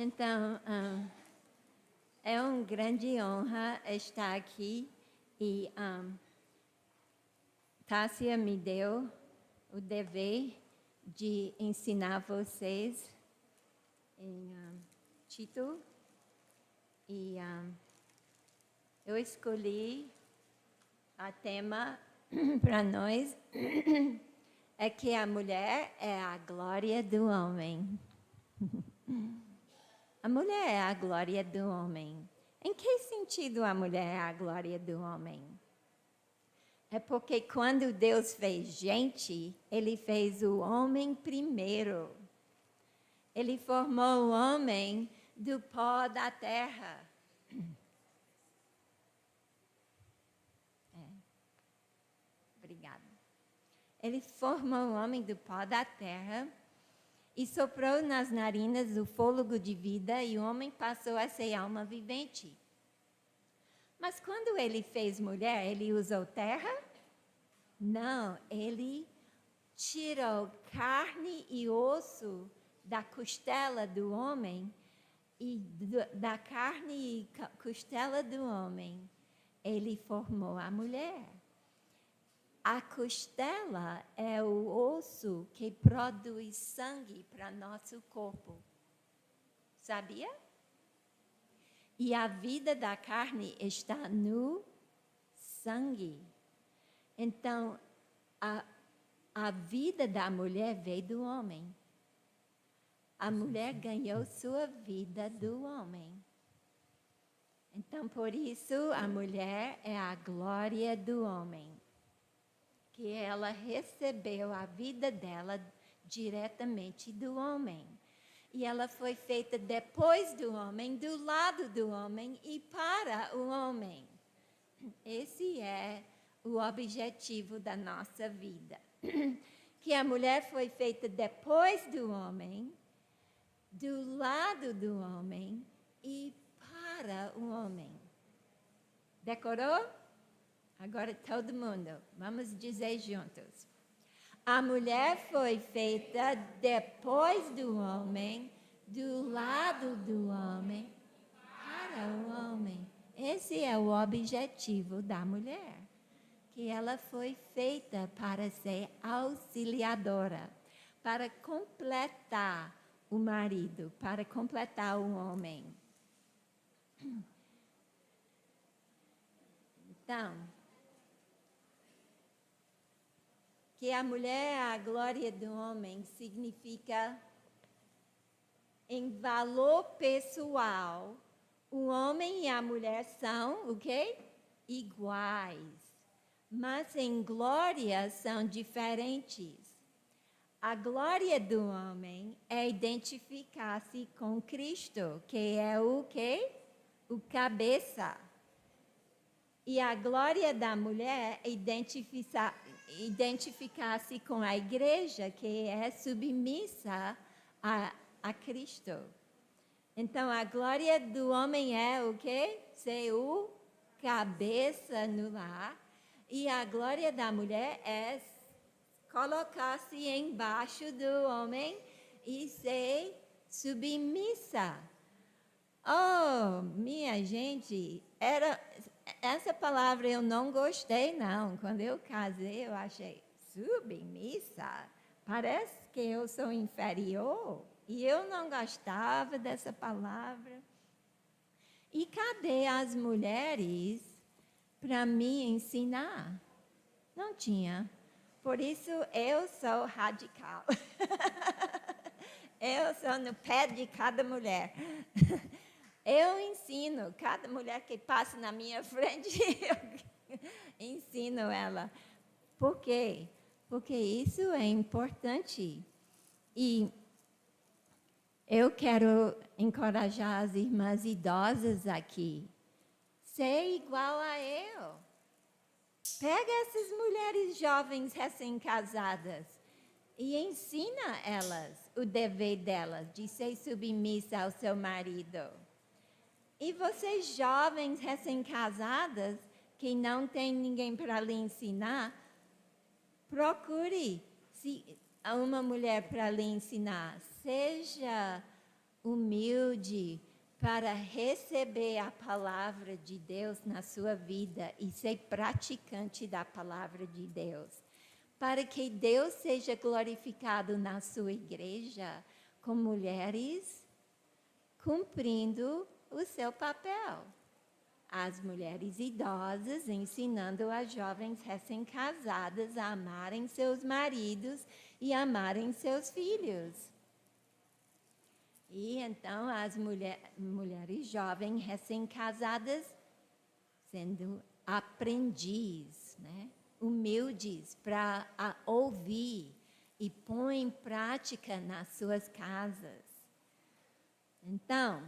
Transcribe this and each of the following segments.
Então, é uma grande honra estar aqui e Tássia me deu o dever de ensinar vocês em Tito e eu escolhi a tema para nós é que a mulher é a glória do homem. A mulher é a glória do homem. Em que sentido a mulher é a glória do homem? É porque quando Deus fez gente, Ele fez o homem primeiro. Ele formou o homem do pó da terra. Obrigada. Ele formou o homem do pó da terra e soprou nas narinas o fôlego de vida e o homem passou a ser alma vivente. Mas quando ele fez mulher, ele usou terra? Não, ele tirou carne e osso da costela do homem e da carne e costela do homem, ele formou a mulher. A costela é o osso que produz sangue para nosso corpo. Sabia? E a vida da carne está no sangue. Então, a vida da mulher veio do homem. A mulher ganhou sua vida do homem. Então, por isso, a mulher é a glória do homem. Que ela recebeu a vida dela diretamente do homem. E ela foi feita depois do homem, do lado do homem e para o homem. Esse é o objetivo da nossa vida. Que a mulher foi feita depois do homem, do lado do homem e para o homem. Decorou? Agora todo mundo, vamos dizer juntos. A mulher foi feita depois do homem, do lado do homem, para o homem. Esse é o objetivo da mulher. Que ela foi feita para ser auxiliadora, para completar o marido, para completar o homem. Então, que a mulher é a glória do homem significa, em valor pessoal, o homem e a mulher são o quê? Iguais. Mas em glória são diferentes. A glória do homem é identificar-se com Cristo, que é o quê? O cabeça. E a glória da mulher é identificar-se com a igreja, que é submissa a Cristo. Então, a glória do homem é o quê? Ser o cabeça no lar. E a glória da mulher é colocar-se embaixo do homem e ser submissa. Oh, minha gente, essa palavra eu não gostei, não. Quando eu casei, eu achei, submissa? Parece que eu sou inferior. E eu não gostava dessa palavra. E cadê as mulheres para me ensinar? Não tinha. Por isso, eu sou radical. Eu sou no pé de cada mulher. Eu ensino, cada mulher que passa na minha frente, eu ensino ela. Por quê? Porque isso é importante. E eu quero encorajar as irmãs idosas aqui. Ser igual a eu. Pega essas mulheres jovens recém-casadas e ensina elas o dever delas de ser submissa ao seu marido. E vocês jovens recém-casadas que não tem ninguém para lhe ensinar, procure uma mulher para lhe ensinar. Seja humilde para receber a palavra de Deus na sua vida e ser praticante da palavra de Deus, para que Deus seja glorificado na sua igreja, com mulheres cumprindo o seu papel. As mulheres idosas ensinando as jovens recém-casadas a amarem seus maridos e amarem seus filhos. E então as mulheres jovens recém-casadas sendo aprendiz, né? Humildes para ouvir e pôr em prática nas suas casas. Então,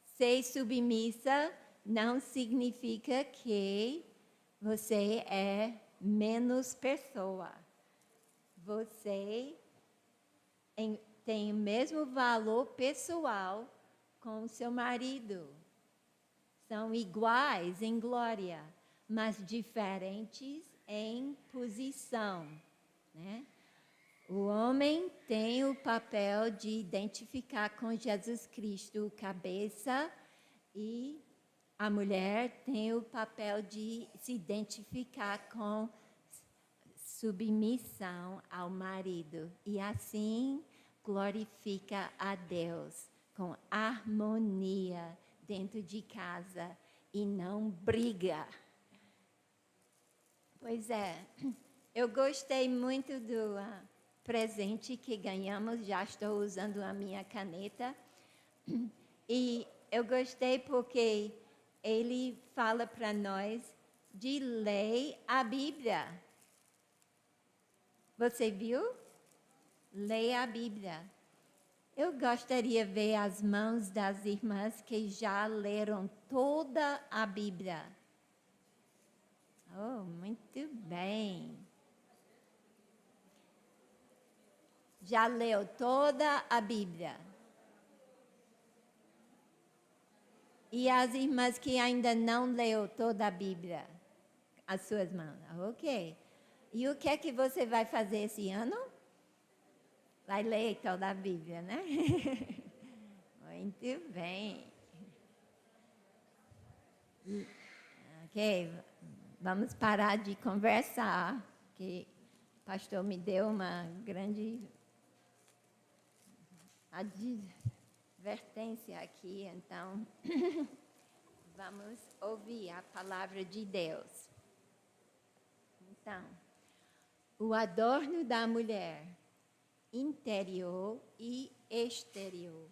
ser submissa não significa que você é menos pessoa. Você tem o mesmo valor pessoal com o seu marido. São iguais em glória, mas diferentes em posição, né? O homem tem o papel de identificar com Jesus Cristo cabeça e a mulher tem o papel de se identificar com submissão ao marido. E assim glorifica a Deus com harmonia dentro de casa e não briga. Pois é, eu gostei muito do presente que ganhamos, já estou usando a minha caneta. E eu gostei porque ele fala para nós de ler a Bíblia. Você viu? Leia a Bíblia. Eu gostaria de ver as mãos das irmãs que já leram toda a Bíblia. Oh, muito bem. Já leu toda a Bíblia? E as irmãs que ainda não leu toda a Bíblia? As suas mãos. Ok. E o que é que você vai fazer esse ano? Vai ler toda a Bíblia, né? Muito bem. Ok. Vamos parar de conversar, que o pastor me deu uma grande advertência aqui, então vamos ouvir a palavra de Deus. Então, o adorno da mulher, interior e exterior.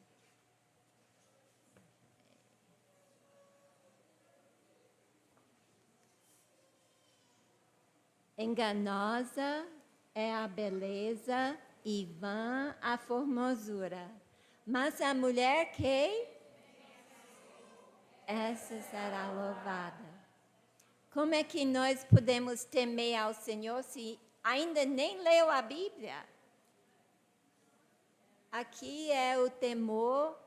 Enganosa é a beleza e vã a formosura. Mas a mulher que? Essa será louvada. Como é que nós podemos temer ao Senhor se ainda nem leu a Bíblia? Aqui é o temor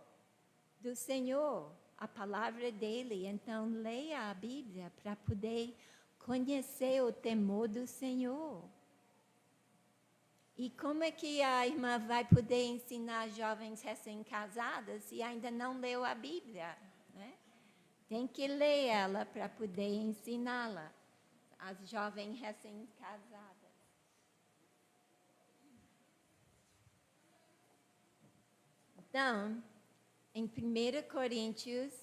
do Senhor, a palavra dele. Então, leia a Bíblia para poder conhecer o temor do Senhor. E como é que a irmã vai poder ensinar jovens recém-casadas se ainda não leu a Bíblia, né? Tem que ler ela para poder ensiná-la, as jovens recém-casadas. Então, em 1 Coríntios,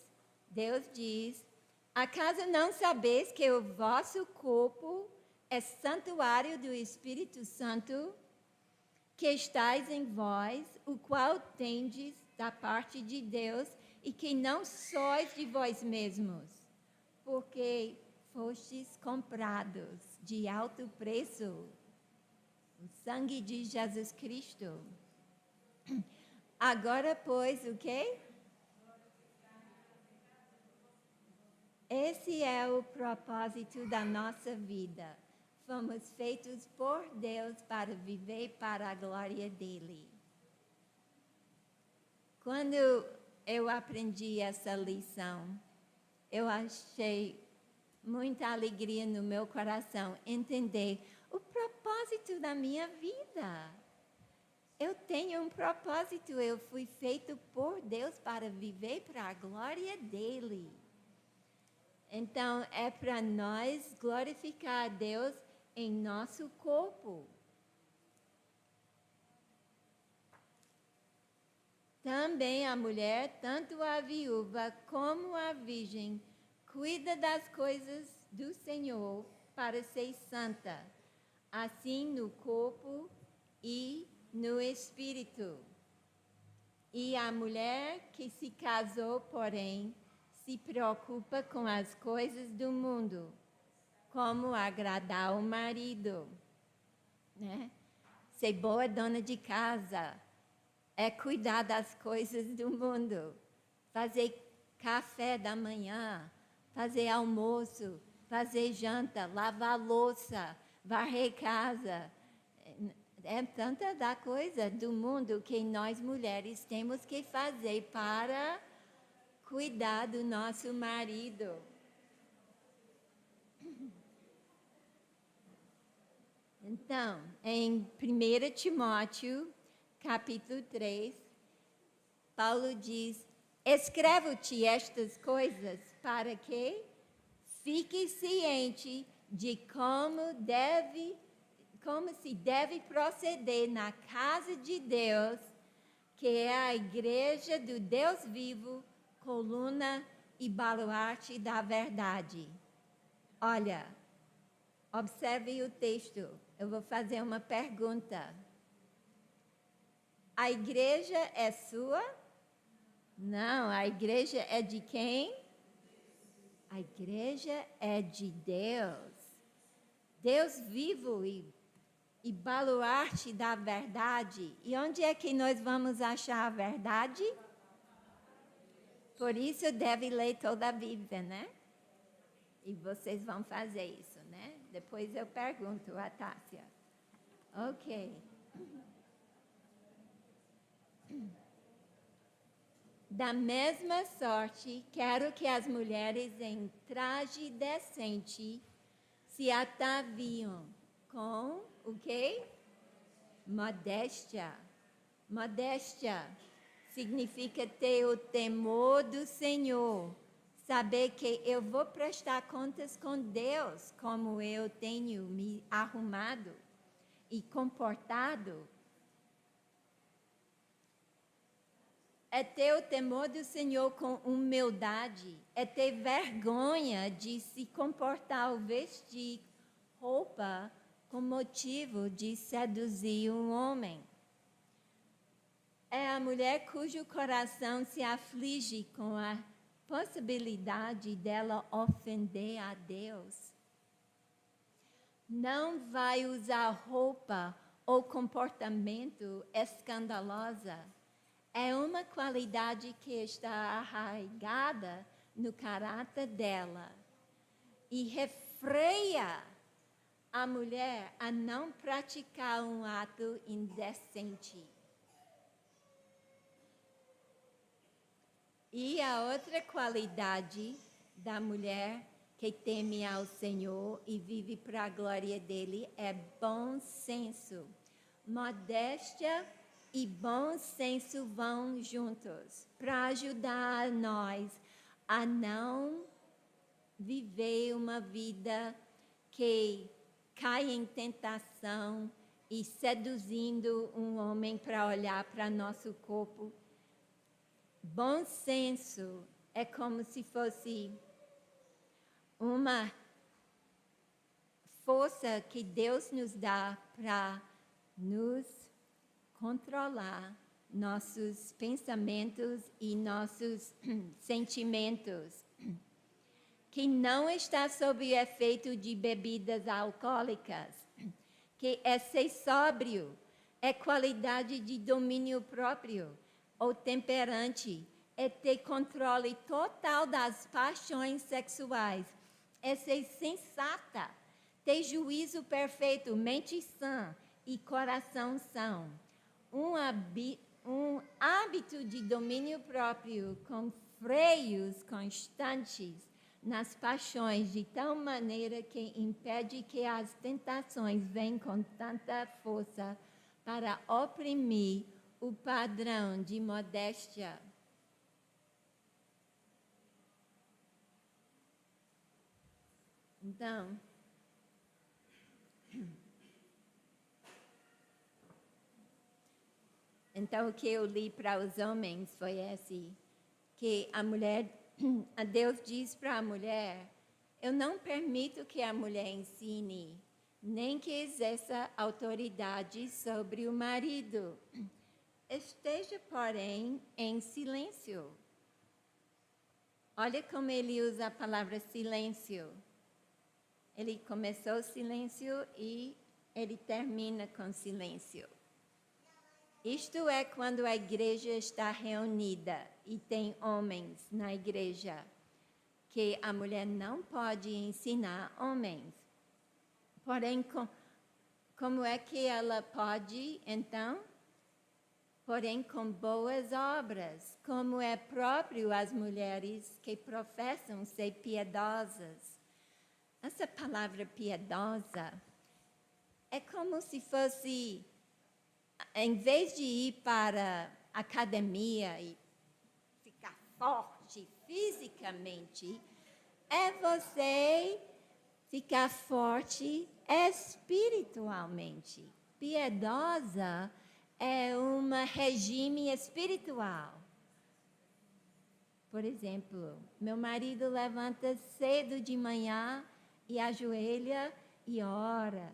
Deus diz: acaso não sabeis que o vosso corpo é santuário do Espírito Santo, que estais em vós, o qual tendes da parte de Deus, e que não sois de vós mesmos, porque fostes comprados de alto preço, o sangue de Jesus Cristo. Agora, pois, o quê? Esse é o propósito da nossa vida. Fomos feitos por Deus para viver para a glória dele. Quando eu aprendi essa lição, eu achei muita alegria no meu coração entender o propósito da minha vida. eu tenho um propósito, eu fui feito por Deus para viver para a glória dele. Então, é para nós glorificar a Deus em nosso corpo. Também a mulher, tanto a viúva como a virgem, cuida das coisas do Senhor para ser santa, assim no corpo e no espírito. E a mulher que se casou, porém, se preocupa com as coisas do mundo, como agradar o marido, né? Ser boa dona de casa é cuidar das coisas do mundo, fazer café da manhã, fazer almoço, fazer janta, lavar louça, varrer casa. É tanta da coisa do mundo que nós mulheres temos que fazer para cuidar do nosso marido. Então, em 1 Timóteo, capítulo 3, Paulo diz: escrevo-te estas coisas para que fique ciente de como se deve proceder na casa de Deus, que é a igreja do Deus vivo, coluna e baluarte da verdade. Olha, observe o texto. Eu vou fazer uma pergunta. A igreja é sua? Não, a igreja é de quem? A igreja é de Deus. Deus vivo e baluarte da verdade. E onde é que nós vamos achar a verdade? Por isso deve ler toda a Bíblia, né? E vocês vão fazer isso, né? Depois eu pergunto a Tássia. Ok. Da mesma sorte, quero que as mulheres em traje decente se ataviam com o quê? Modéstia. Modéstia significa ter o temor do Senhor. Saber que eu vou prestar contas com Deus, como eu tenho me arrumado e comportado. É ter o temor do Senhor com humildade, é ter vergonha de se comportar ou vestir roupa com motivo de seduzir um homem. É a mulher cujo coração se aflige com a possibilidade dela ofender a Deus. Não vai usar roupa ou comportamento escandalosa. É uma qualidade que está arraigada no caráter dela e refreia a mulher a não praticar um ato indecente. E a outra qualidade da mulher que teme ao Senhor e vive para a glória dele é bom senso. Modéstia e bom senso vão juntos para ajudar nós a não viver uma vida que cai em tentação e seduzindo um homem para olhar para nosso corpo. Bom senso é como se fosse uma força que Deus nos dá para nos controlar nossos pensamentos e nossos sentimentos, que não está sob o efeito de bebidas alcoólicas, que é ser sóbrio, é qualidade de domínio próprio, ou temperante, é ter controle total das paixões sexuais, é ser sensata, ter juízo perfeito, mente sã e coração são. Um hábito de domínio próprio com freios constantes nas paixões, de tal maneira que impede que as tentações venham com tanta força para oprimir o padrão de modéstia. Então, o que eu li para os homens foi que a Deus diz para a mulher, eu não permito que a mulher ensine, nem que exerça autoridade sobre o marido. Esteja, porém, em silêncio. Olha como ele usa a palavra silêncio. Ele começou silêncio e ele termina com silêncio. Isto é quando a igreja está reunida e tem homens na igreja, que a mulher não pode ensinar homens. Porém, como é que ela pode, então? Porém, com boas obras, como é próprio às mulheres que professam ser piedosas. Essa palavra piedosa é como se fosse, em vez de ir para a academia e ficar forte fisicamente, é você ficar forte espiritualmente. Piedosa é um regime espiritual. Por exemplo, meu marido levanta cedo de manhã e ajoelha e ora.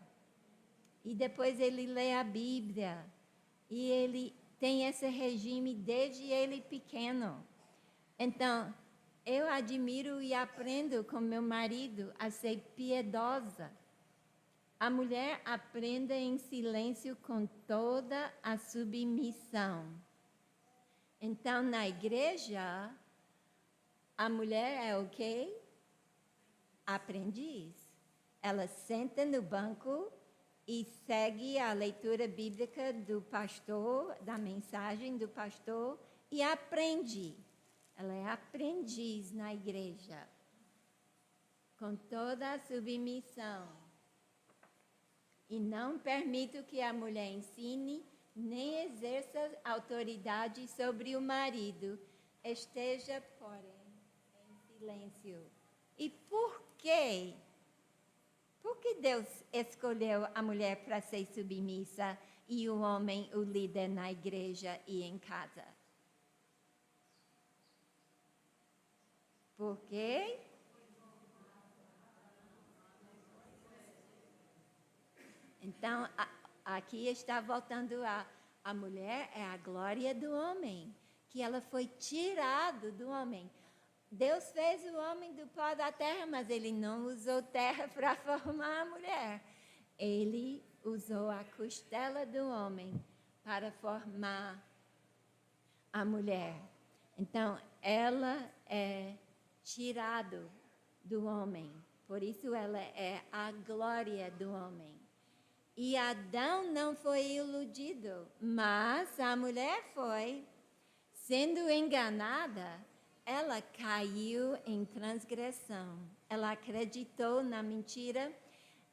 E depois ele lê a Bíblia. E ele tem esse regime desde ele pequeno. Então, eu admiro e aprendo com meu marido a ser piedosa. A mulher aprende em silêncio com toda a submissão. Então, na igreja, a mulher é o quê? Aprendiz. Ela senta no banco e segue a leitura bíblica do pastor, da mensagem do pastor, e aprende. Ela é aprendiz na igreja, com toda a submissão. E não permito que a mulher ensine, nem exerça autoridade sobre o marido. Esteja, porém, em silêncio. E por quê? Por que Deus escolheu a mulher para ser submissa e o homem o líder na igreja e em casa? Por quê? Então, aqui está voltando a mulher é a glória do homem, que ela foi tirada do homem. Deus fez o homem do pó da terra, mas ele não usou terra para formar a mulher. Ele usou a costela do homem para formar a mulher. Então, ela é tirada do homem. Por isso, ela é a glória do homem. E Adão não foi iludido, mas a mulher foi. Sendo enganada, ela caiu em transgressão. Ela acreditou na mentira.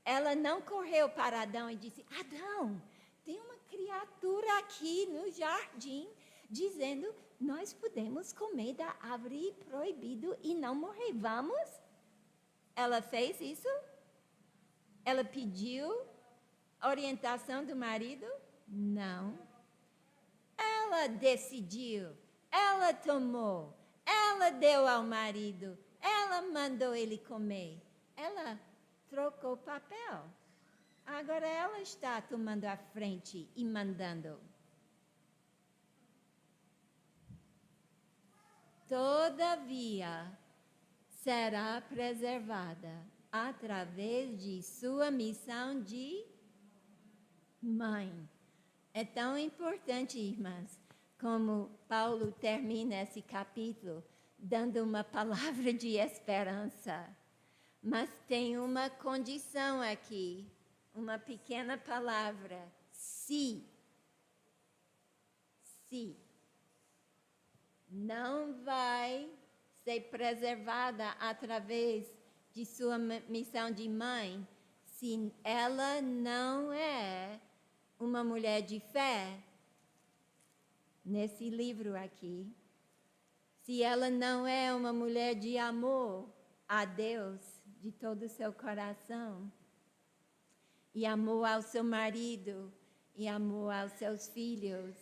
Ela não correu para Adão e disse, Adão, tem uma criatura aqui no jardim dizendo, nós podemos comer da árvore proibido e não morrer, vamos? Ela fez isso? Ela pediu orientação do marido? Não. Ela decidiu, ela tomou, ela deu ao marido, ela mandou ele comer. Ela trocou papel. Agora ela está tomando a frente e mandando. Todavia, será preservada através de sua missão de mãe. É tão importante, irmãs, como Paulo termina esse capítulo dando uma palavra de esperança. Mas tem uma condição aqui, uma pequena palavra, se. Se. Não vai ser preservada através de sua missão de mãe se ela não é uma mulher de fé, nesse livro aqui, se ela não é uma mulher de amor a Deus de todo o seu coração, e amor ao seu marido, e amor aos seus filhos,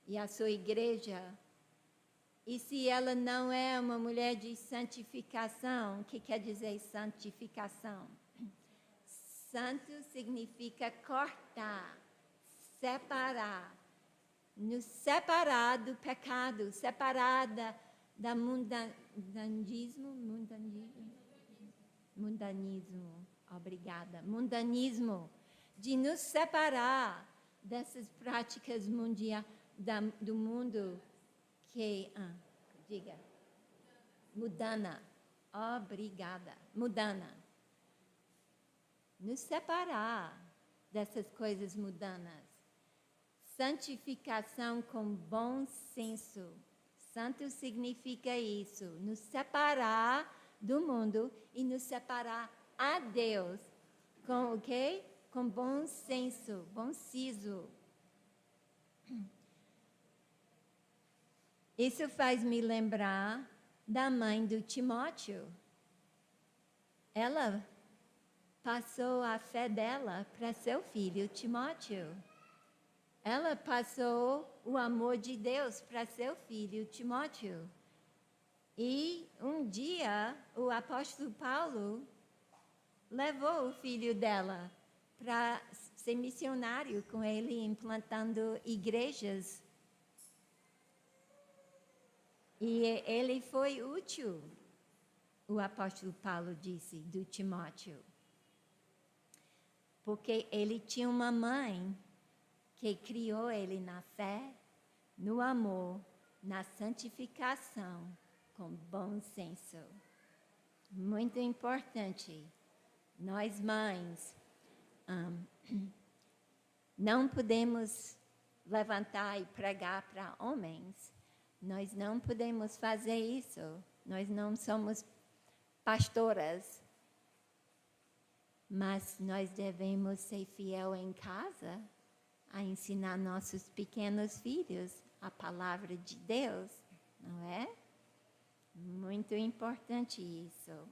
e à sua igreja, e se ela não é uma mulher de santificação, o que quer dizer santificação? Santo significa cortar, separar, nos separar do pecado, separada da mundanismo, obrigada, mundanismo, de nos separar dessas práticas do mundo que, diga, mudana, obrigada, mudana, nos separar dessas coisas mudanas. Santificação com bom senso. Santo significa isso, nos separar do mundo e nos separar a Deus. Com o quê? Com bom senso, bom siso. Isso faz me lembrar da mãe do Timóteo. Ela passou a fé dela para seu filho Timóteo. Ela passou o amor de Deus para seu filho Timóteo. E um dia o apóstolo Paulo levou o filho dela para ser missionário com ele, implantando igrejas. E ele foi útil, o apóstolo Paulo disse, do Timóteo. Porque ele tinha uma mãe que criou ele na fé, no amor, na santificação, com bom senso. Muito importante. Nós mães não podemos levantar e pregar para homens. Nós não podemos fazer isso. Nós não somos pastoras. Mas nós devemos ser fiel em casa a ensinar nossos pequenos filhos a palavra de Deus, não é? Muito importante isso.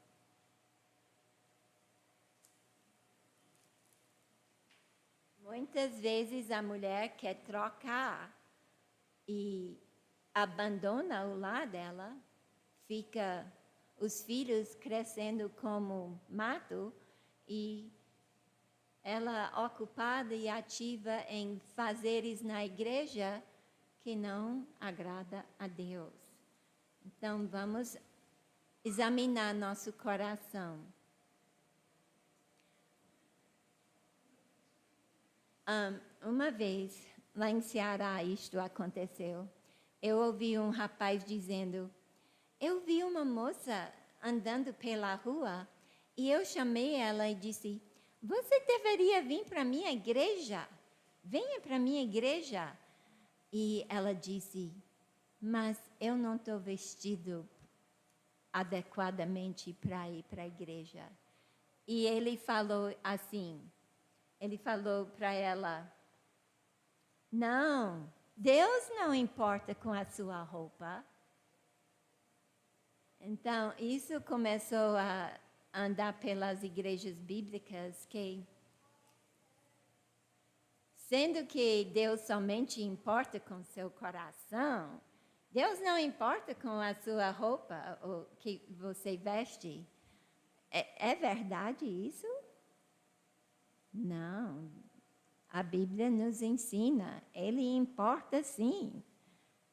Muitas vezes a mulher quer trocar e abandona o lar dela, fica os filhos crescendo como mato e ela ocupada e ativa em fazeres na igreja que não agrada a Deus. Então, vamos examinar nosso coração. Uma vez, lá em Ceará, isto aconteceu. Eu ouvi um rapaz dizendo, eu vi uma moça andando pela rua e eu chamei ela e disse, você deveria vir para a minha igreja. Venha para a minha igreja. E ela disse, mas eu não estou vestido adequadamente para ir para a igreja. E ele falou assim, ele falou para ela, não, Deus não importa com a sua roupa. Então, isso começou a andar pelas igrejas bíblicas que, sendo que Deus somente importa com seu coração, Deus não importa com a sua roupa, o que você veste. É verdade isso? Não. A Bíblia nos ensina, Ele importa sim.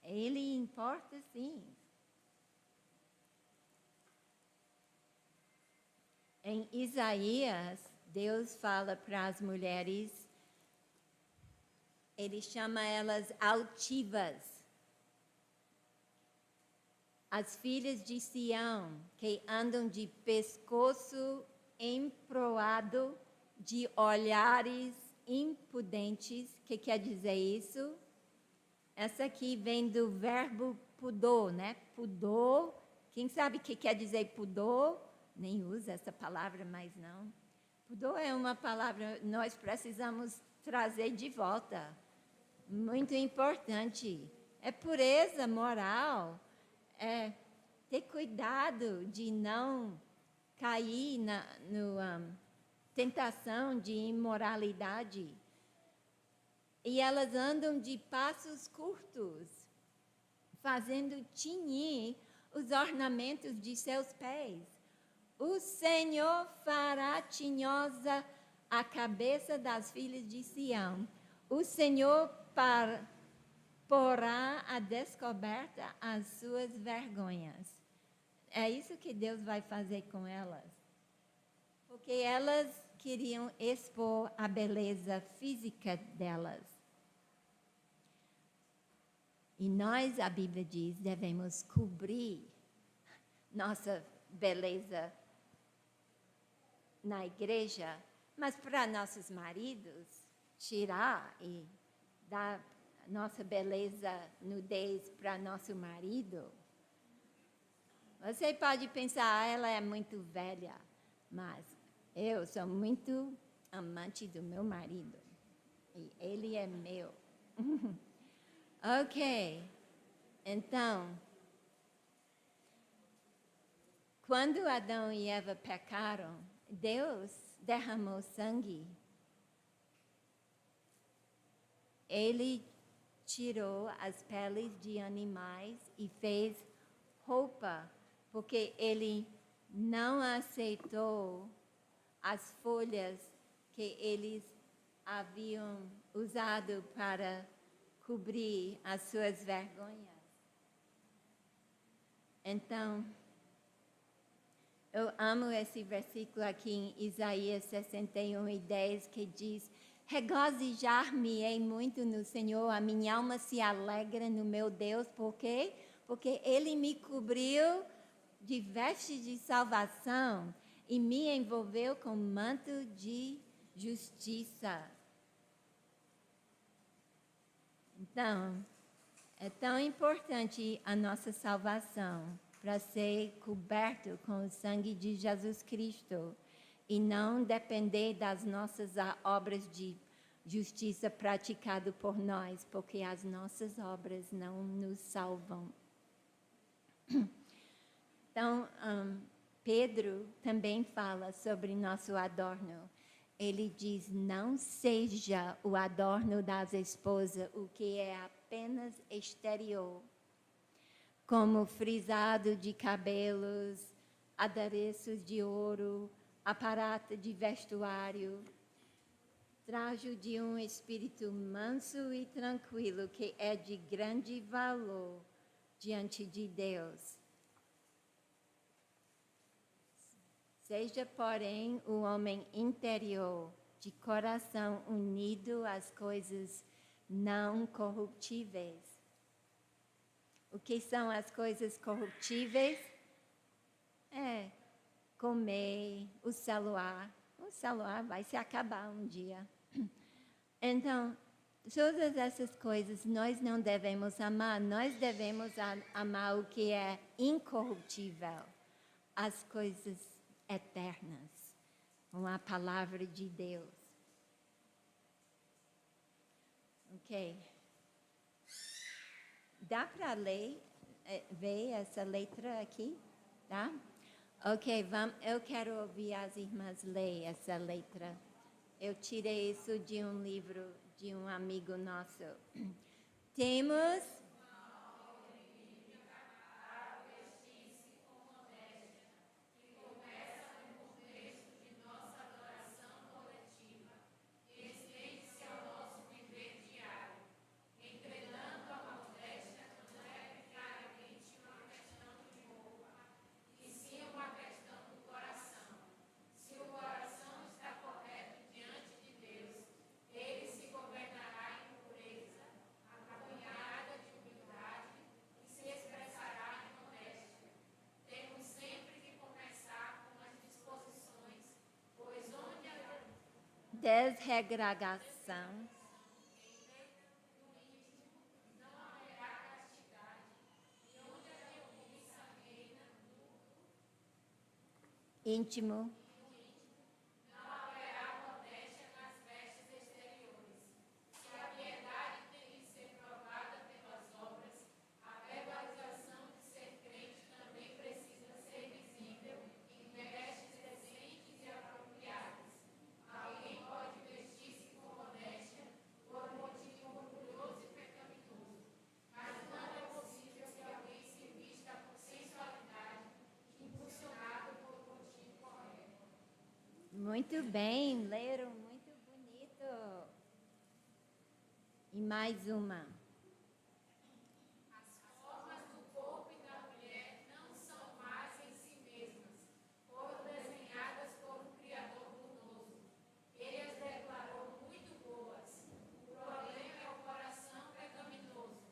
Ele importa sim. Em Isaías, Deus fala para as mulheres, Ele chama elas altivas. As filhas de Sião, que andam de pescoço emproado, de olhares impudentes. O que quer dizer isso? Essa aqui vem do verbo pudor, né? Pudor. Quem sabe o que quer dizer pudor? Nem usa essa palavra mais não. Pudor é uma palavra, nós precisamos trazer de volta. Muito importante. É pureza moral. É ter cuidado de não cair na tentação de imoralidade. E elas andam de passos curtos, fazendo tinir os ornamentos de seus pés. O Senhor fará tinhosa a cabeça das filhas de Sião. O Senhor porá à descoberta as suas vergonhas. É isso que Deus vai fazer com elas. Porque elas queriam expor a beleza física delas. E nós, a Bíblia diz, devemos cobrir nossa beleza na igreja, mas para nossos maridos, tirar e dar nossa beleza, nudez para nosso marido. Você pode pensar, ela é muito velha, mas eu sou muito amante do meu marido e ele é meu. Ok, então, quando Adão e Eva pecaram, Deus derramou sangue. Ele tirou as peles de animais e fez roupa, porque ele não aceitou as folhas que eles haviam usado para cobrir as suas vergonhas. Então, eu amo esse versículo aqui em Isaías 61:10, que diz: regozijar-me-ei muito no Senhor, a minha alma se alegra no meu Deus. Por quê? Porque Ele me cobriu de vestes de salvação e me envolveu com manto de justiça. Então, é tão importante a nossa salvação para ser coberto com o sangue de Jesus Cristo e não depender das nossas obras de justiça praticado por nós, porque as nossas obras não nos salvam. Então, Pedro também fala sobre nosso adorno. Ele diz, não seja o adorno das esposas, o que é apenas exterior, como frisado de cabelos, adereços de ouro, aparato de vestuário, trajo de um espírito manso e tranquilo, que é de grande valor diante de Deus. Seja, porém, o homem interior, de coração unido às coisas não corruptíveis. O que são as coisas corruptíveis? É comer, o celular. O celular vai se acabar um dia. Então, todas essas coisas nós não devemos amar. Nós devemos amar o que é incorruptível. As coisas eternas, com a palavra de Deus. Ok. Dá para ver essa letra aqui? Tá? Ok, eu quero ouvir as irmãs ler essa letra. Eu tirei isso de um livro de um amigo nosso. Temos... desregradação. Íntimo. Muito bem, leram muito bonito. E mais uma. As formas do corpo e da mulher não são más em si mesmas, foram desenhadas por um Criador bondoso. Ele as declarou muito boas. O problema é o coração pecaminoso.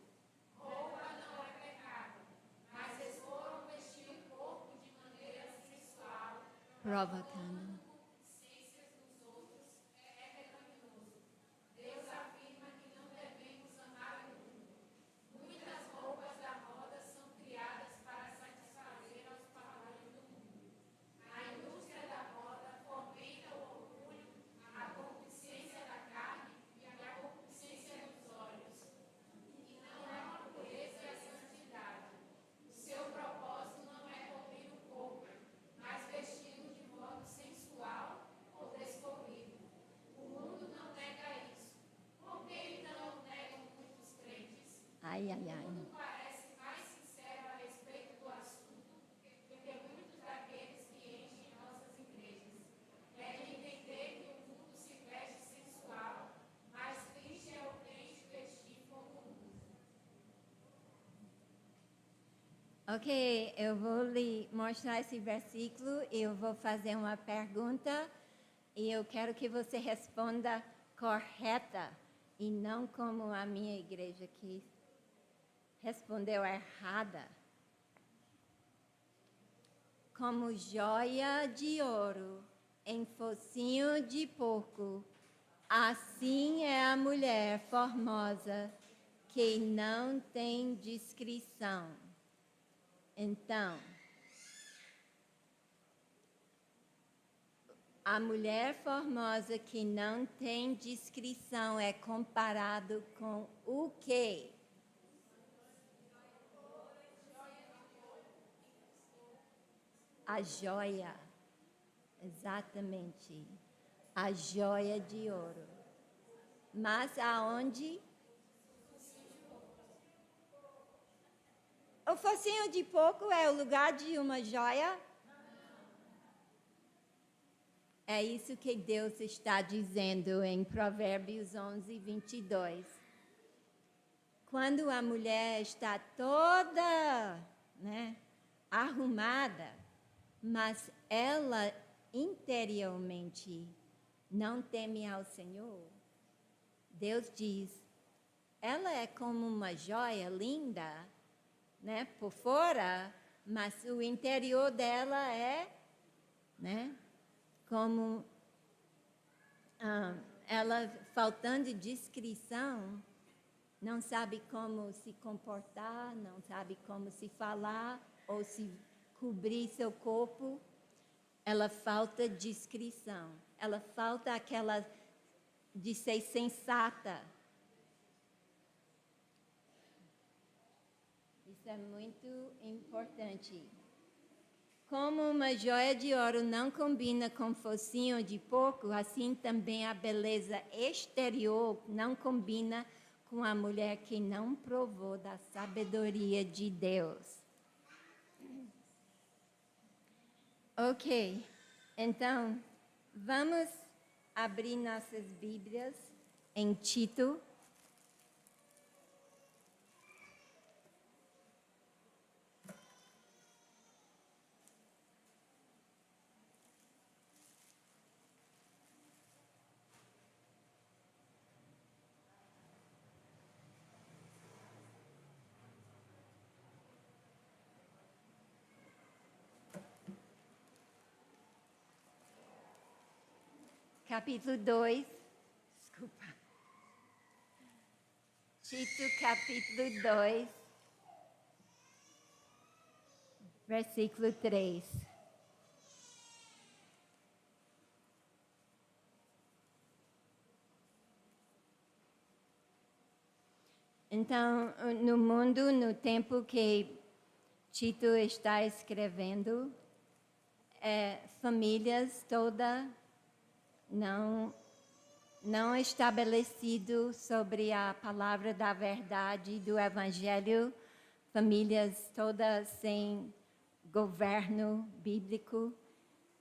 Roupa não é pecado, mas eles foram vestir o corpo de maneira sensual, Provocando. concupiscências dos outros, é pecaminoso. Deus afirma que não devemos amar o mundo. Muitas roupas da moda são criadas para satisfazer aos padrões do mundo. A indústria da moda fomenta o orgulho, a concupiscência da carne e a concupiscência dos olhos. E não é uma pureza e a santidade. O seu propósito não é cobrir o corpo, mas vesti-lo de modo sensual ou descobrido. O mundo não nega isso. Por que então negam muitos crentes? Ai, ai, O ai. mundo parece mais sincero a respeito do assunto do que muitos daqueles que enchem nossas igrejas. Querem entender que o mundo se veste sensual, mas triste é o crente vestir como o mundo. Ok, eu vou lhe mostrar esse versículo e eu vou fazer uma pergunta e eu quero que você responda correta e não como a minha igreja que respondeu errada. Como joia de ouro em focinho de porco, assim é a mulher formosa que não tem discrição. Então, a mulher formosa que não tem discrição é comparado com o quê? A joia. Exatamente. A joia de ouro. Mas aonde? O focinho de porco é o lugar de uma joia? É isso que Deus está dizendo em Provérbios 11, 22. Quando a mulher está toda, arrumada, mas ela interiormente não teme ao Senhor, Deus diz, ela é como uma joia linda, por fora, mas o interior dela é, como ela faltando discrição, não sabe como se comportar, não sabe como se falar ou se cobrir seu corpo. Ela falta discrição, ela falta aquela de ser sensata. Isso é muito importante. Como uma joia de ouro não combina com focinho de porco, assim também a beleza exterior não combina com a mulher que não provou da sabedoria de Deus. Ok, então vamos abrir nossas Bíblias em Tito. Capítulo 2, desculpa. Tito, capítulo 2, versículo 3. Então, no mundo, no tempo que Tito está escrevendo, famílias todas não estabelecido sobre a palavra da verdade do Evangelho, famílias todas sem governo bíblico.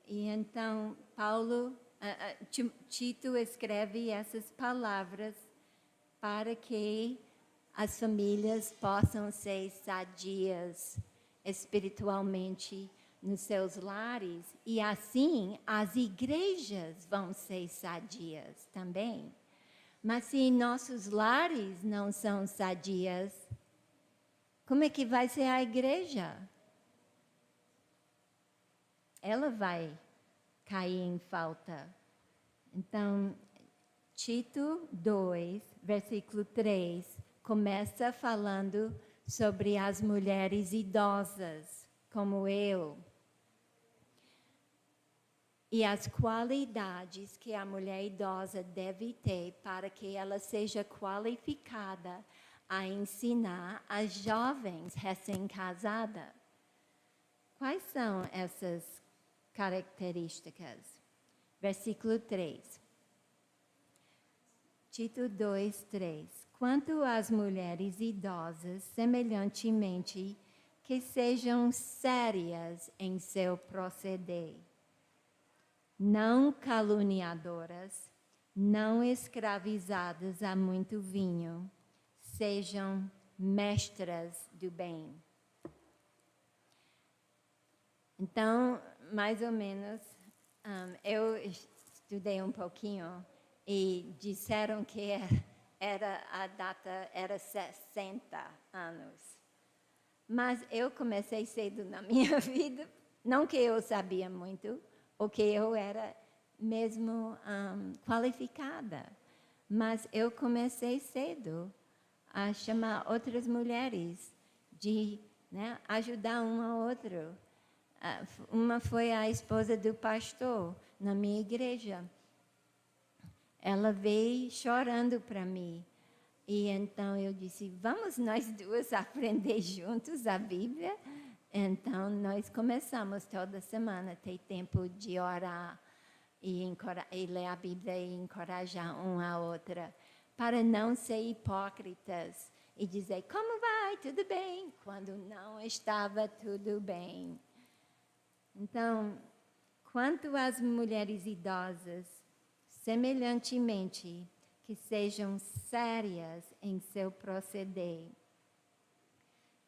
E então Paulo Tito escreve essas palavras para que as famílias possam ser sadias espiritualmente nos seus lares e assim as igrejas vão ser sadias também. Mas se nossos lares não são sadias, como é que vai ser a igreja? Ela vai cair em falta. Então, Tito 2, versículo 3, começa falando sobre as mulheres idosas, como eu, e as qualidades que a mulher idosa deve ter para que ela seja qualificada a ensinar as jovens recém-casadas. Quais são essas características? Versículo 3. Tito 2, 3. Quanto às mulheres idosas, semelhantemente, que sejam sérias em seu proceder, não caluniadoras, não escravizadas a muito vinho, sejam mestras do bem. Então, mais ou menos, eu estudei um pouquinho e disseram que a data era 60 anos. Mas eu comecei cedo na minha vida, não que eu sabia muito, ou que eu era mesmo qualificada, mas eu comecei cedo a chamar outras mulheres, de ajudar uma a outra. Uma foi a esposa do pastor na minha igreja. Ela veio chorando para mim. E então eu disse, vamos nós duas aprender juntos a Bíblia? Então nós começamos toda semana a ter tempo de orar e ler a Bíblia e encorajar uma a outra, para não ser hipócritas e dizer, como vai? Tudo bem? Quando não estava tudo bem. Então, quanto às mulheres idosas, semelhantemente, que sejam sérias em seu proceder.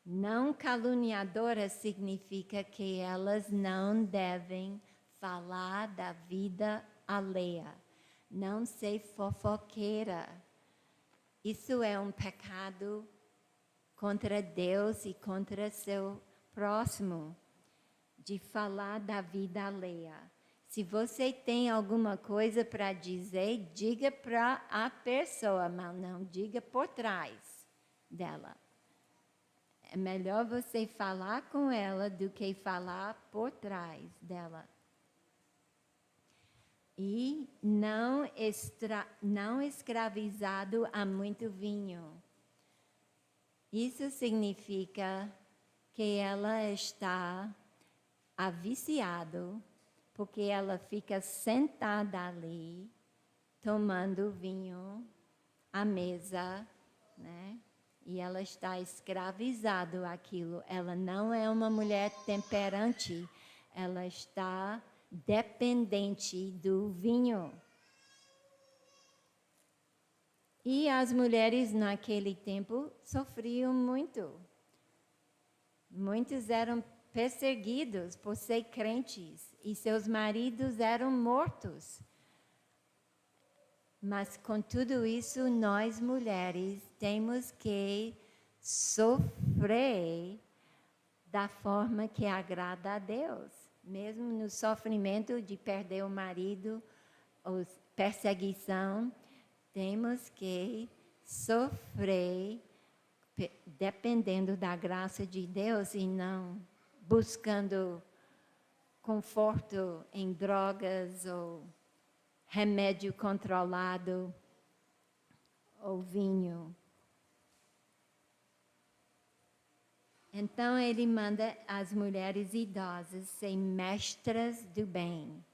Não caluniadora significa que elas não devem falar da vida alheia, não ser fofoqueira. Isso é um pecado contra Deus e contra seu próximo, de falar da vida alheia. Se você tem alguma coisa para dizer, diga para a pessoa, mas não diga por trás dela. É melhor você falar com ela do que falar por trás dela. E não escravizado a muito vinho. Isso significa que ela está viciado, porque ela fica sentada ali, tomando vinho à mesa, né? E ela está escravizada àquilo. Ela não é uma mulher temperante, ela está dependente do vinho. E as mulheres naquele tempo sofriam muito. Muitos eram perseguidos por ser crentes e seus maridos eram mortos. Mas com tudo isso, nós mulheres temos que sofrer da forma que agrada a Deus. Mesmo no sofrimento de perder o marido, ou perseguição, temos que sofrer dependendo da graça de Deus e não buscando conforto em drogas ou remédio controlado ou vinho. Então ele manda as mulheres idosas ser mestras do bem.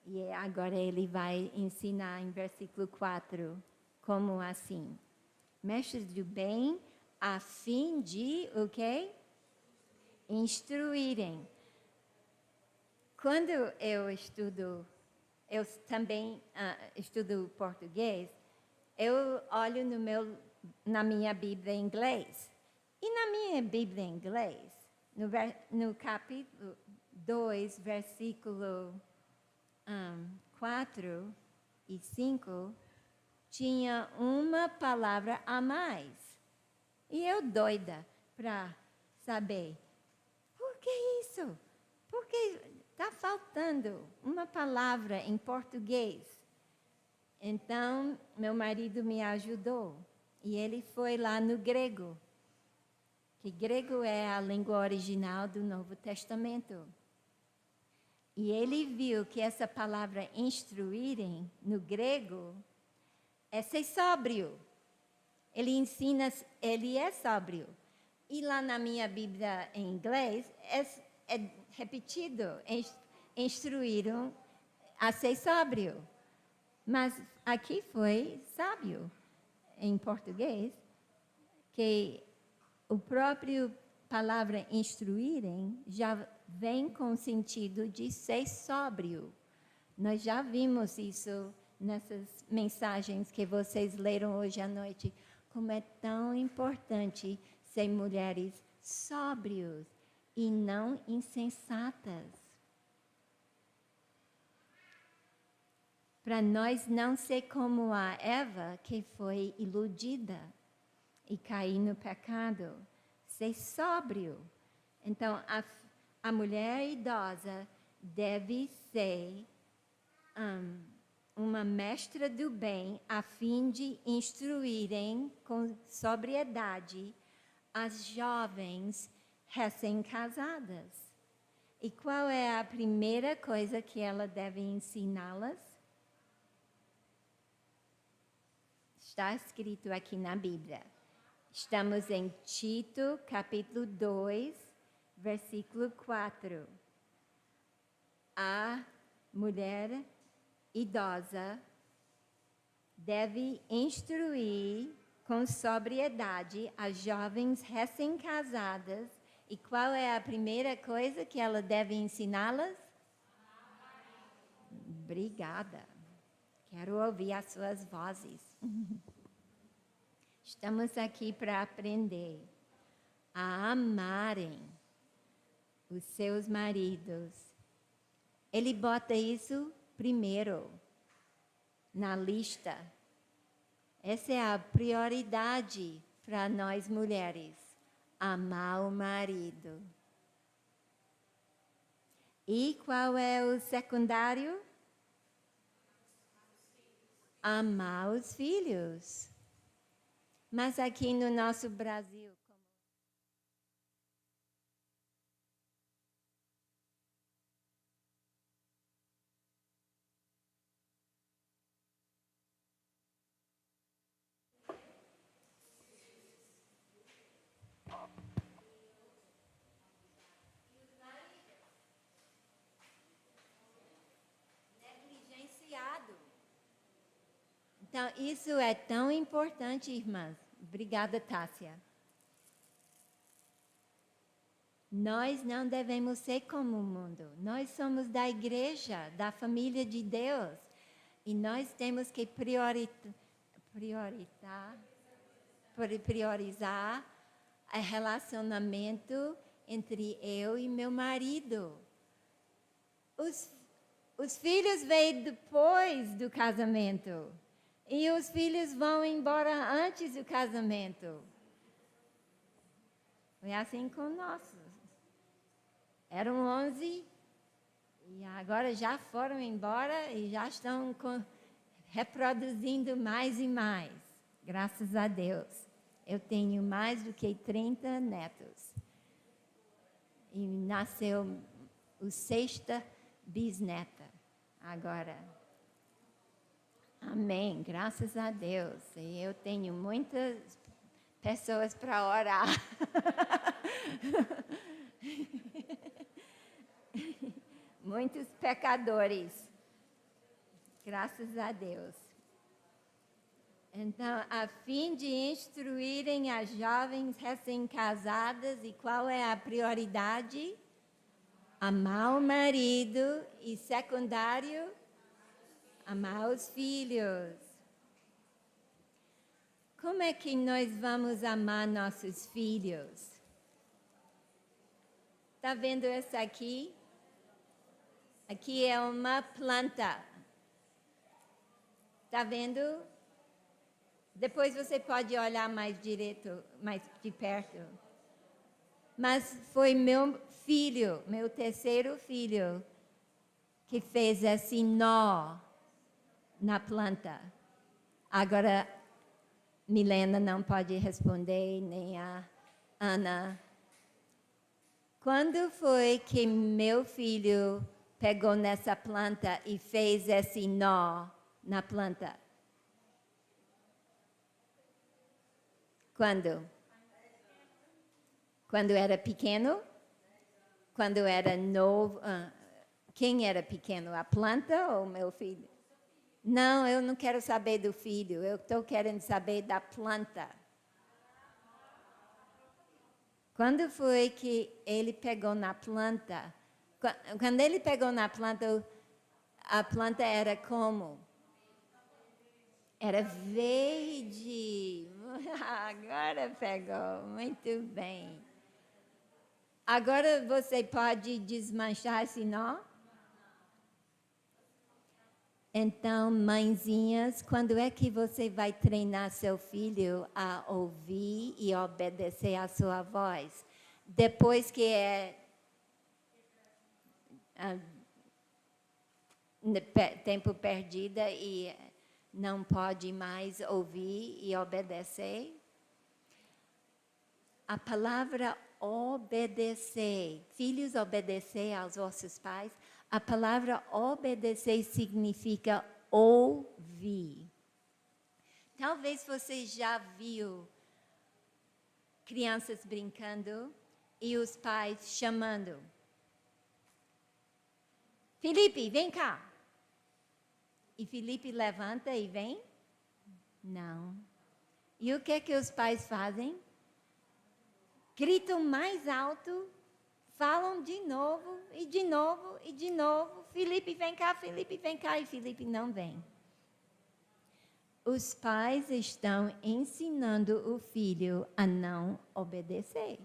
E agora ele vai ensinar em versículo 4 como assim. Mestras do bem a fim de o quê? Instruírem. Quando eu estudo eu também estudo português, eu olho na minha Bíblia em inglês. E na minha Bíblia em inglês, no capítulo 2, versículo 4 e 5, tinha uma palavra a mais. E eu doida para saber, por que isso? Por que está faltando uma palavra em português? Então, meu marido me ajudou. E ele foi lá no grego, que grego é a língua original do Novo Testamento. E ele viu que essa palavra instruírem, no grego, é ser sóbrio. Ele ensina, ele é sóbrio. E lá na minha Bíblia em inglês, é repetido, instruíram a ser sóbrio. Mas aqui foi sábio, em português, que o próprio palavra instruírem já vem com o sentido de ser sóbrio. Nós já vimos isso nessas mensagens que vocês leram hoje à noite, como é tão importante ser mulheres sóbrios e não insensatas. Para nós não ser como a Eva, que foi iludida e cair no pecado, ser sóbrio. Então, a mulher idosa deve ser uma mestra do bem, a fim de instruírem com sobriedade as jovens recém-casadas. E qual é a primeira coisa que ela deve ensiná-las? Está escrito aqui na Bíblia. Estamos em Tito, capítulo 2, versículo 4. A mulher idosa deve instruir com sobriedade as jovens recém-casadas. E qual é a primeira coisa que ela deve ensiná-las? Obrigada. Quero ouvir as suas vozes. Estamos aqui para aprender a amarem os seus maridos. Ele bota isso primeiro na lista. Essa é a prioridade para nós mulheres, amar o marido. E qual é o secundário? Amar os filhos. Mas aqui no nosso Brasil, negligenciado. Então, isso é tão importante, irmãs. Obrigada, Tássia. Nós não devemos ser como o mundo. Nós somos da igreja, da família de Deus. E nós temos que priorizar o relacionamento entre eu e meu marido. Os filhos vêm depois do casamento. E os filhos vão embora antes do casamento. Foi assim com nossos. Eram 11 e agora já foram embora e já estão reproduzindo mais e mais. Graças a Deus. Eu tenho mais do que 30 netos. E nasceu a 6ª bisneta agora. Amém, graças a Deus. E eu tenho muitas pessoas para orar. Muitos pecadores. Graças a Deus. Então, a fim de instruírem as jovens recém-casadas, e qual é a prioridade? Amar o marido e secundário, Amar os filhos. Como é que nós vamos amar nossos filhos? Está vendo essa aqui? Aqui é uma planta. Está vendo? Depois você pode olhar mais direito, mais de perto. Mas foi meu filho, meu terceiro filho, que fez esse nó na planta. Agora, Milena não pode responder, nem a Ana. Quando foi que meu filho pegou nessa planta e fez esse nó na planta? Quando? Quando era pequeno? Quando era novo? Quem era pequeno? A planta ou meu filho? Não, eu não quero saber do filho. Eu estou querendo saber da planta. Quando foi que ele pegou na planta? Quando ele pegou na planta, a planta era como? Era verde. Agora pegou. Muito bem. Agora você pode desmanchar esse nó? Então, mãezinhas, quando é que você vai treinar seu filho a ouvir e obedecer à sua voz? Depois que é tempo perdido e não pode mais ouvir e obedecer? A palavra obedecer, filhos, obedecer aos vossos pais. A palavra obedecer significa ouvir. Talvez você já viu crianças brincando e os pais chamando. Felipe, vem cá. E Felipe levanta e vem? Não. E o que é que os pais fazem? Gritam mais alto, falam de novo, e de novo, e de novo. Felipe, vem cá, e Felipe não vem. Os pais estão ensinando o filho a não obedecer.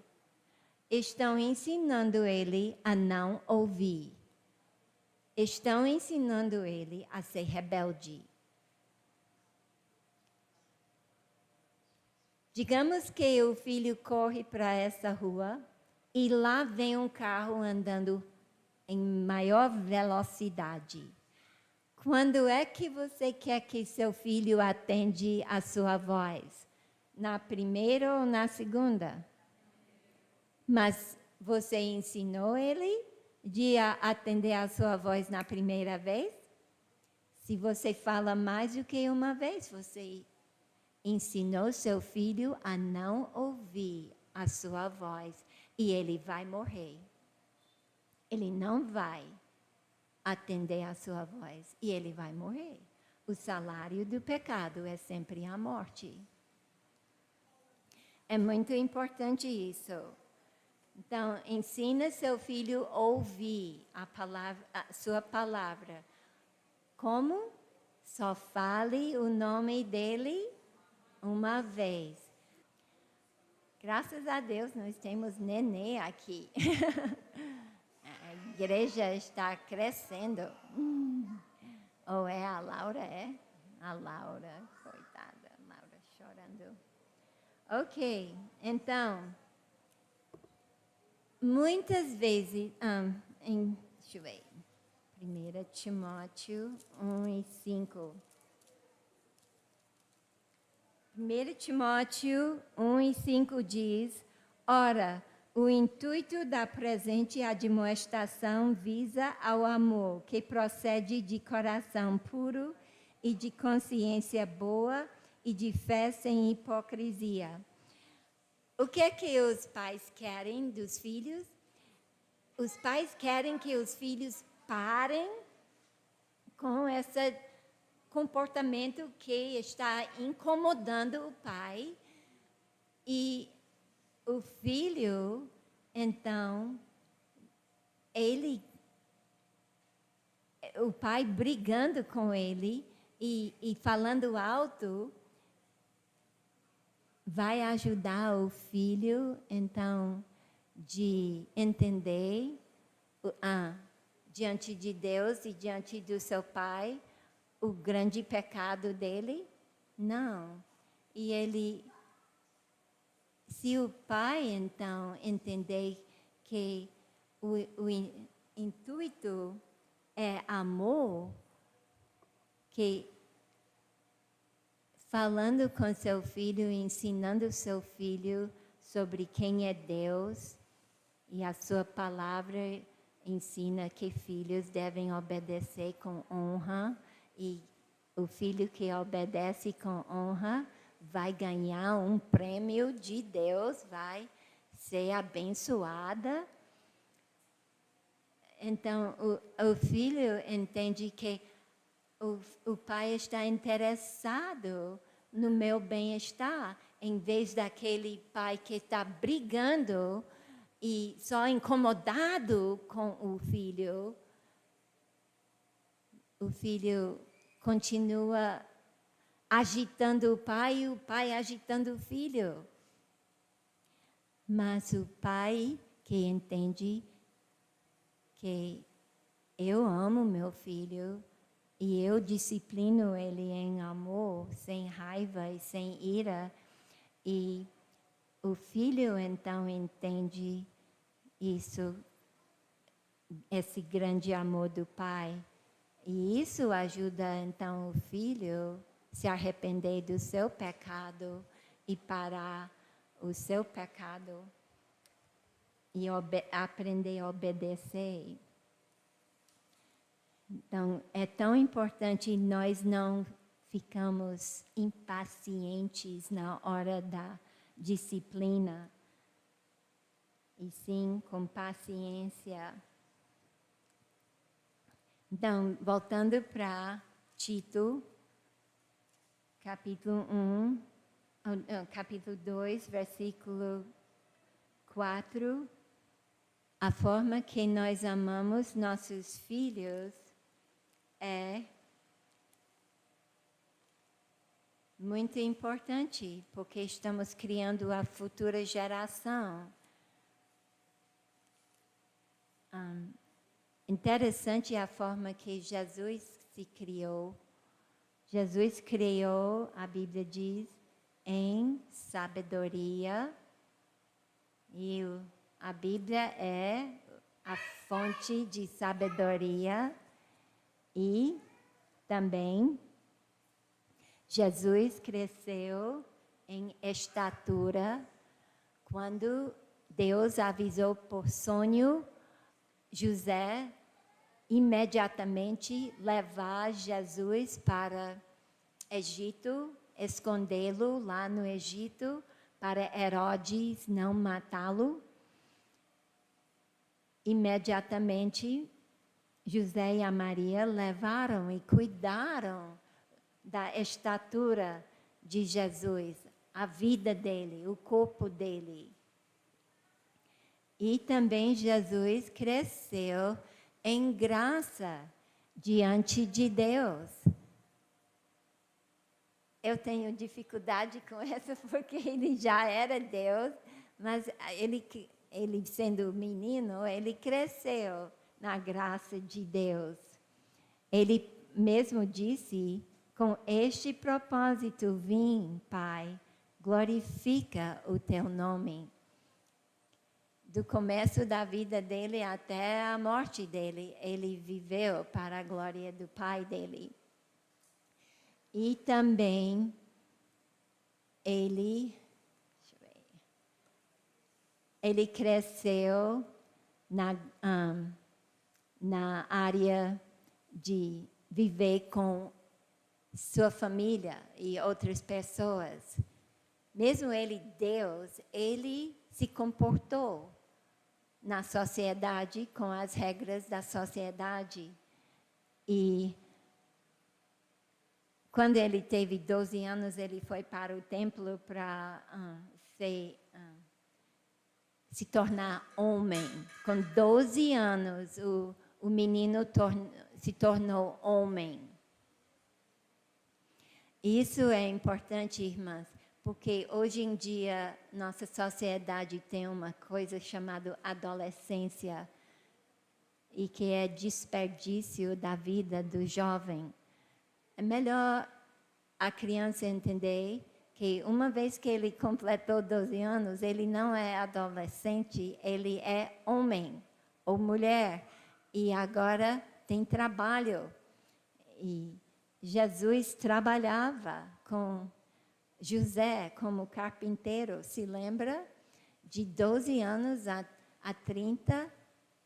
Estão ensinando ele a não ouvir. Estão ensinando ele a ser rebelde. Digamos que o filho corre para essa rua e lá vem um carro andando em maior velocidade. Quando é que você quer que seu filho atende a sua voz? Na primeira ou na segunda? Mas você ensinou ele de atender a sua voz na primeira vez? Se você fala mais do que uma vez, você ensinou seu filho a não ouvir a sua voz e ele vai morrer. Ele não vai atender a sua voz e ele vai morrer. O salário do pecado é sempre a morte. É muito importante isso. Então, ensina seu filho a ouvir a sua palavra. Como? Só fale o nome dele uma vez. Graças a Deus nós temos nenê aqui. A igreja está crescendo. Ou é a Laura? É? A Laura, coitada, a Laura chorando. Ok, então, muitas vezes, deixa eu ver, 1 Timóteo 1:5. 1 Timóteo 1:5 diz: ora, o intuito da presente admoestação visa ao amor que procede de coração puro e de consciência boa e de fé sem hipocrisia. O que é que os pais querem dos filhos? Os pais querem que os filhos parem com esse comportamento que está incomodando o pai e o filho, então, ele o pai brigando com ele e falando alto, vai ajudar o filho, então, de entender diante de Deus e diante do seu pai o grande pecado dele? Não. E ele, se o pai, então, entender que o intuito é amor, que falando com seu filho, ensinando seu filho sobre quem é Deus, e a sua palavra ensina que filhos devem obedecer com honra, e o filho que obedece com honra vai ganhar um prêmio de Deus, vai ser abençoada. Então, o filho entende que o pai está interessado no meu bem-estar, em vez daquele pai que está brigando e só incomodado com o filho. O filho continua agitando o pai e o pai agitando o filho. Mas o pai que entende que eu amo meu filho e eu disciplino ele em amor, sem raiva e sem ira, e o filho então entende isso, esse grande amor do pai. E isso ajuda então o filho a se arrepender do seu pecado e parar o seu pecado e aprender a obedecer. Então, é tão importante nós não ficamos impacientes na hora da disciplina, e sim com paciência. Então, voltando para Tito, capítulo 2, versículo 4, a forma que nós amamos nossos filhos é muito importante, porque estamos criando a futura geração. Interessante a forma que Jesus se criou. Jesus criou, a Bíblia diz, em sabedoria, e a Bíblia é a fonte de sabedoria, e também Jesus cresceu em estatura quando Deus avisou por sonho José imediatamente levar Jesus para Egito, escondê-lo lá no Egito, para Herodes não matá-lo. Imediatamente, José e a Maria levaram e cuidaram da estatura de Jesus, a vida dele, o corpo dele. E também Jesus cresceu em graça diante de Deus. Eu tenho dificuldade com essa porque ele já era Deus, mas ele sendo menino, ele cresceu na graça de Deus. Ele mesmo disse, com este propósito vim, Pai, glorifica o teu nome. Do começo da vida dele até a morte dele, ele viveu para a glória do Pai dele. E também ele cresceu na área de viver com sua família e outras pessoas. Mesmo ele, Deus, ele se comportou na sociedade com as regras da sociedade. E quando ele teve 12 anos, ele foi para o templo para se tornar homem. Com 12 anos, o menino se tornou homem. Isso é importante, irmãs, porque hoje em dia nossa sociedade tem uma coisa chamada adolescência e que é desperdício da vida do jovem. É melhor a criança entender que uma vez que ele completou 12 anos, ele não é adolescente, ele é homem ou mulher e agora tem trabalho. E Jesus trabalhava com José como carpinteiro, se lembra? De 12 anos a 30,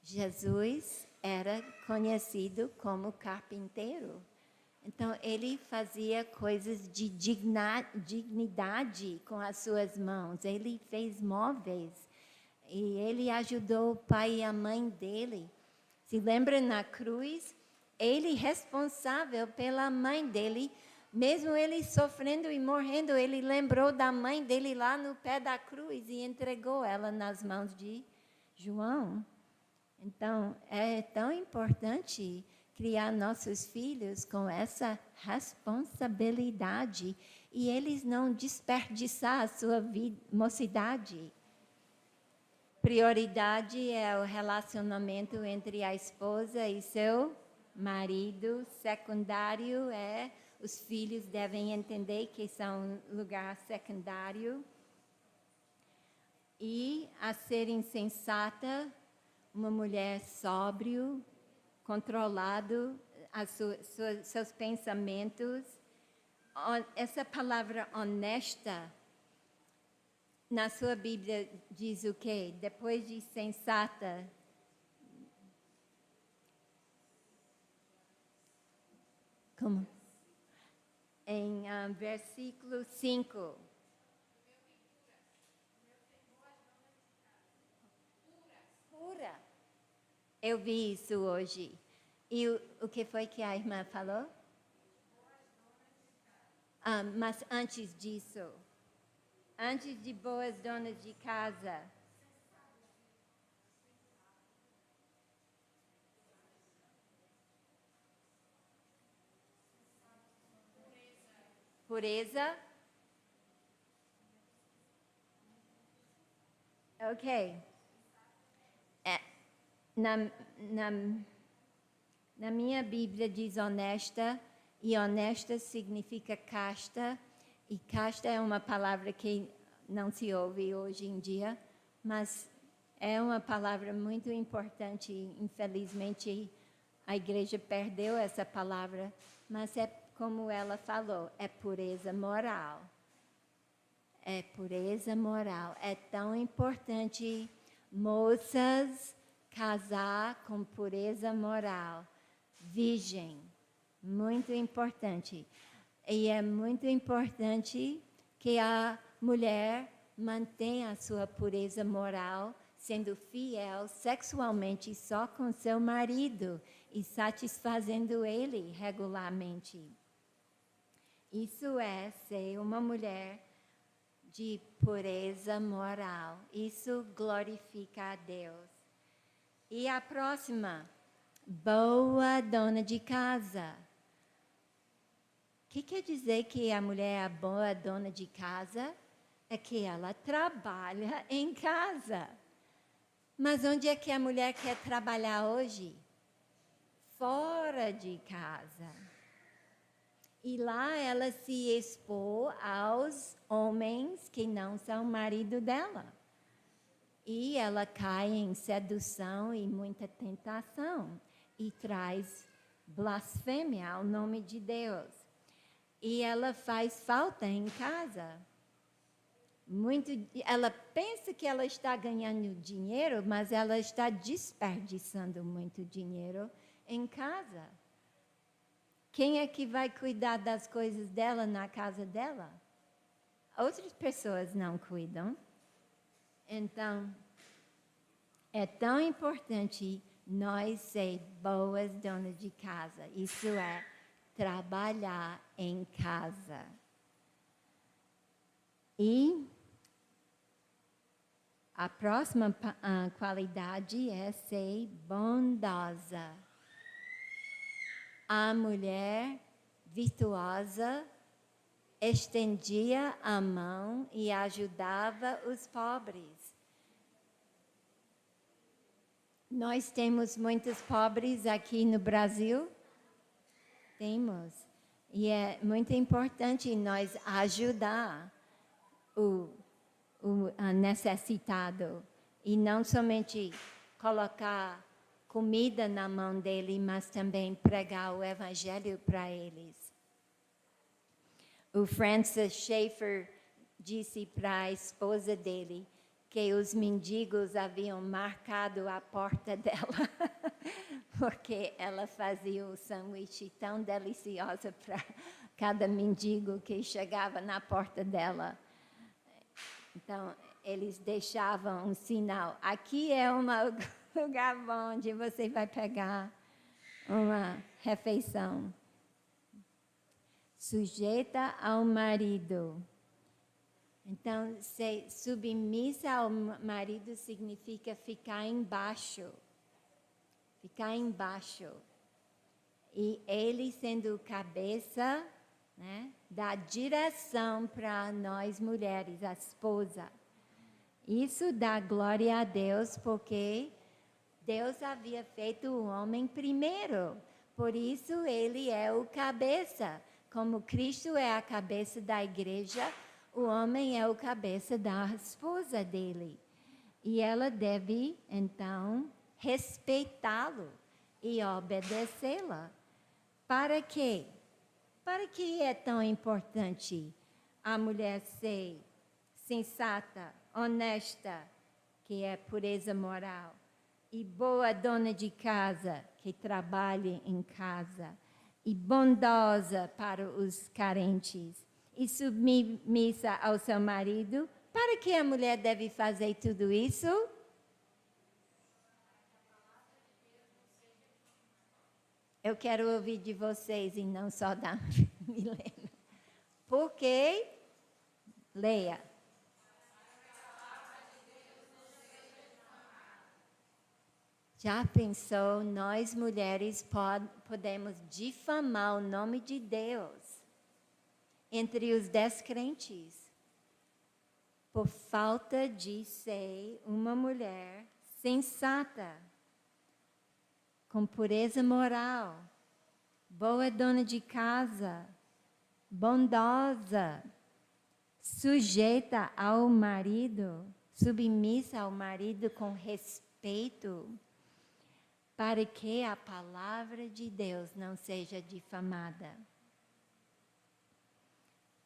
Jesus era conhecido como carpinteiro. Então, ele fazia coisas de dignidade com as suas mãos. Ele fez móveis e ele ajudou o pai e a mãe dele. Se lembra na cruz? Ele responsável pela mãe dele, mesmo ele sofrendo e morrendo, ele lembrou da mãe dele lá no pé da cruz e entregou ela nas mãos de João. Então, é tão importante criar nossos filhos com essa responsabilidade e eles não desperdiçar a sua mocidade. Prioridade é o relacionamento entre a esposa e seu marido. Secundário é os filhos devem entender que são um lugar secundário. E a ser insensata, uma mulher sóbrio, controlado seus pensamentos. Essa palavra honesta, na sua Bíblia diz o quê? Depois de sensata. Como? Em versículo 5. Pura. Eu vi isso hoje. E o que foi que a irmã falou? Mas antes disso, antes de boas donas de casa. Pureza. Ok. Na minha Bíblia diz honesta, e honesta significa casta, e casta é uma palavra que não se ouve hoje em dia, mas é uma palavra muito importante. Infelizmente, a igreja perdeu essa palavra, mas é como ela falou, é pureza moral. É pureza moral. É tão importante, moças, casar com pureza moral. Virgem, muito importante. E é muito importante que a mulher mantenha a sua pureza moral, sendo fiel sexualmente só com seu marido e satisfazendo ele regularmente. Isso é ser uma mulher de pureza moral. Isso glorifica a Deus. E a próxima, boa dona de casa. O que quer dizer que a mulher é a boa dona de casa? É que ela trabalha em casa. Mas onde é que a mulher quer trabalhar hoje? Fora de casa. E lá ela se expõe aos homens que não são marido dela. E ela cai em sedução e muita tentação. E traz blasfêmia ao nome de Deus. E ela faz falta em casa. Ela pensa que ela está ganhando dinheiro, mas ela está desperdiçando muito dinheiro em casa. Quem é que vai cuidar das coisas dela na casa dela? Outras pessoas não cuidam. Então, é tão importante nós ser boas donas de casa. Isso é trabalhar em casa. E a próxima qualidade é ser bondosa. a mulher virtuosa estendia a mão e ajudava os pobres. Nós temos muitos pobres aqui no Brasil? Temos. E é muito importante nós ajudar o necessitado. E não somente colocar comida na mão dele, mas também pregar o evangelho para eles. O Francis Schaeffer disse para a esposa dele que os mendigos haviam marcado a porta dela, porque ela fazia o sanduíche tão delicioso para cada mendigo que chegava na porta dela. Então, eles deixavam um sinal. Aqui é um lugar bom onde você vai pegar uma refeição. Sujeita ao marido. Então, ser submissa ao marido significa ficar embaixo. Ficar embaixo. E ele sendo cabeça, né, dá direção para nós mulheres, a esposa. Isso dá glória a Deus, porque Deus havia feito o homem primeiro. Por isso, ele é o cabeça. Como Cristo é a cabeça da igreja, o homem é o cabeça da esposa dele. E ela deve, então, respeitá-lo e obedecê-la. Para quê? Para que é tão importante a mulher ser sensata, honesta, que é pureza moral, e boa dona de casa, que trabalhe em casa, e bondosa para os carentes, e submissa ao seu marido? Para que a mulher deve fazer tudo isso? Eu quero ouvir de vocês e não só da Milena. Por quê? Leia. Já pensou, nós mulheres podemos difamar o nome de Deus entre os descrentes por falta de ser uma mulher sensata, com pureza moral, boa dona de casa, bondosa, sujeita ao marido, submissa ao marido com respeito, para que a palavra de Deus não seja difamada.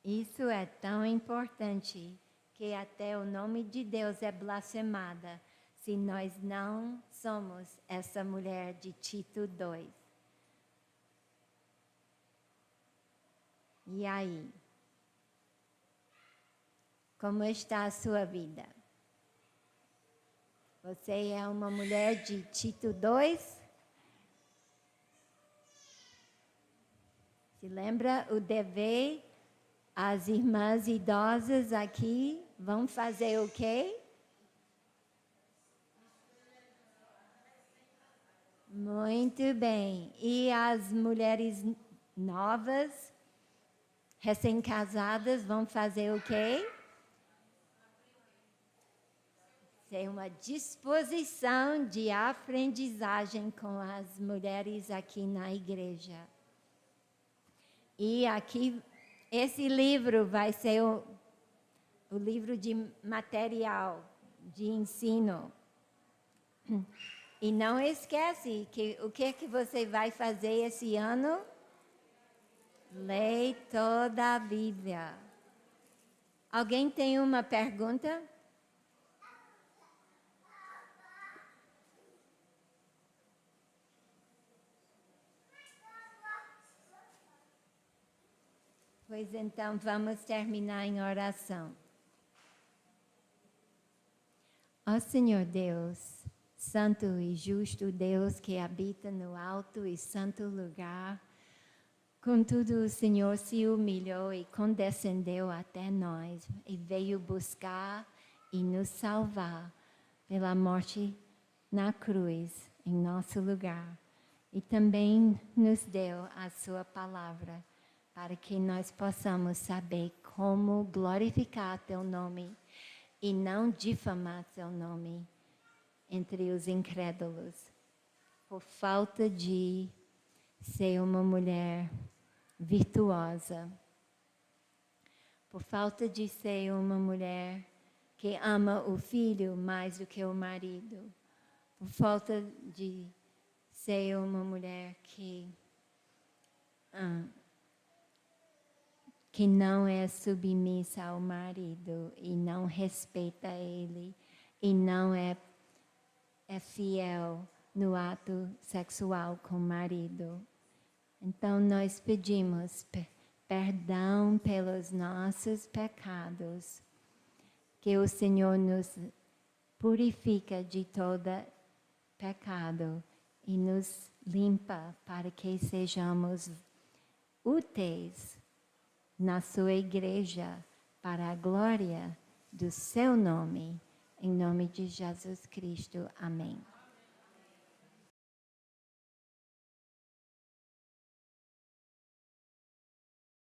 Isso é tão importante que até o nome de Deus é blasfemada se nós não somos essa mulher de Tito 2. E aí? Como está a sua vida? Você é uma mulher de Tito 2? Se lembra o dever? As irmãs idosas aqui vão fazer o quê? Muito bem. E as mulheres novas, recém-casadas, vão fazer o quê? Ter uma disposição de aprendizagem com as mulheres aqui na igreja. E aqui, esse livro vai ser o livro de material, de ensino. E não esquece que o que você vai fazer esse ano? Lê toda a Bíblia. Alguém tem uma pergunta? Pois então, vamos terminar em oração. Ó Senhor Deus, santo e justo Deus que habita no alto e santo lugar, contudo o Senhor se humilhou e condescendeu até nós e veio buscar e nos salvar pela morte na cruz em nosso lugar. e também nos deu a sua palavra, para que nós possamos saber como glorificar teu nome e não difamar teu nome entre os incrédulos, por falta de ser uma mulher virtuosa, por falta de ser uma mulher que ama o filho mais do que o marido, por falta de ser uma mulher que não é submissa ao marido e não respeita ele e não é fiel no ato sexual com o marido. Então nós pedimos perdão pelos nossos pecados, que o Senhor nos purifica de todo pecado e nos limpa para que sejamos úteis na sua igreja para a glória do seu nome. Em nome de Jesus Cristo. Amém.